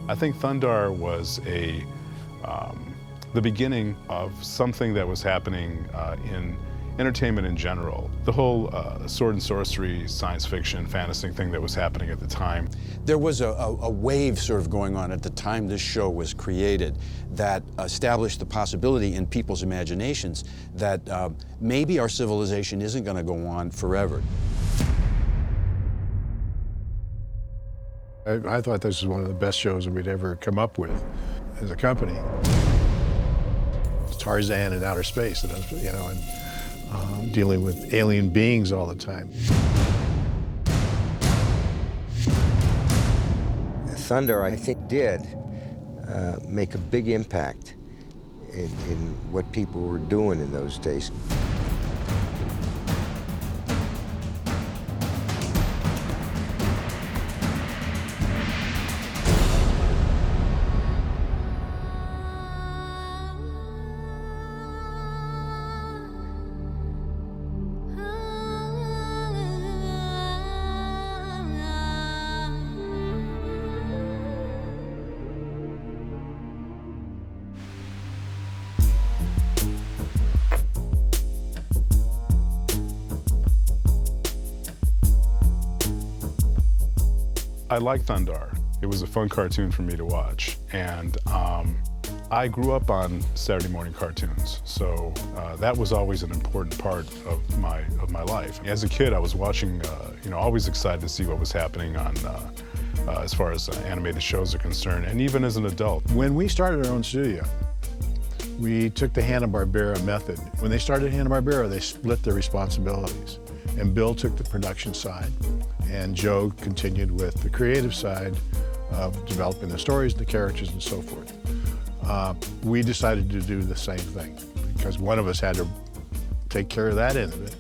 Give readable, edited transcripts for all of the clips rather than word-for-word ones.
I think Thundarr was the beginning of something that was happening in entertainment in general. The whole sword and sorcery, science fiction, fantasy thing that was happening at the time. There was a wave sort of going on at the time this show was created that established the possibility in people's imaginations that maybe our civilization isn't going to go on forever. I thought this was one of the best shows that we'd ever come up with as a company. It's Tarzan in outer space, you know, and dealing with alien beings all the time. Thundarr, I think, did make a big impact in what people were doing in those days. I like Thundarr. It was a fun cartoon for me to watch, and I grew up on Saturday morning cartoons, so that was always an important part of my life. As a kid, I was watching, you know, always excited to see what was happening on as far as animated shows are concerned, and even as an adult. When we started our own studio, we took the Hanna-Barbera method. When they started Hanna-Barbera, they split their responsibilities, and Bill took the production side, and Joe continued with the creative side of developing the stories, the characters, and so forth. We decided to do the same thing because one of us had to take care of that end of it.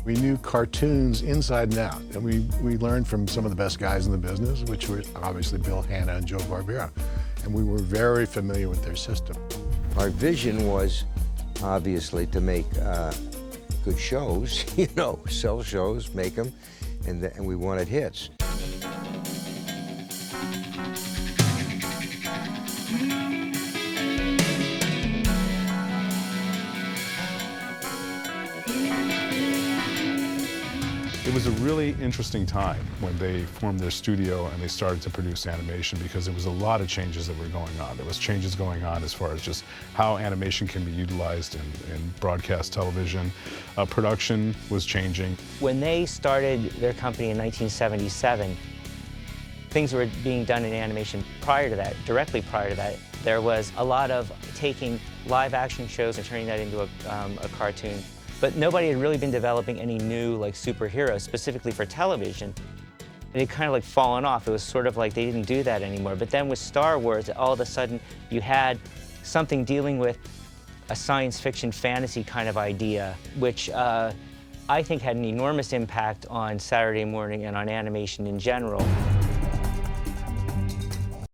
We knew cartoons inside and out, and we learned from some of the best guys in the business, which were obviously Bill Hanna and Joe Barbera, and we were very familiar with their system. Our vision was obviously to make good shows, you know, sell shows, make them, and we wanted hits. It was a really interesting time when they formed their studio and they started to produce animation because there was a lot of changes that were going on. There was changes going on as far as just how animation can be utilized in broadcast television. Production was changing. When they started their company in 1977, things were being done in animation prior to that, directly prior to that. There was a lot of taking live action shows and turning that into a cartoon. But nobody had really been developing any new like superheroes specifically for television. It had kind of like fallen off. It was sort of like they didn't do that anymore. But then with Star Wars, all of a sudden you had something dealing with a science fiction fantasy kind of idea, which I think had an enormous impact on Saturday morning and on animation in general.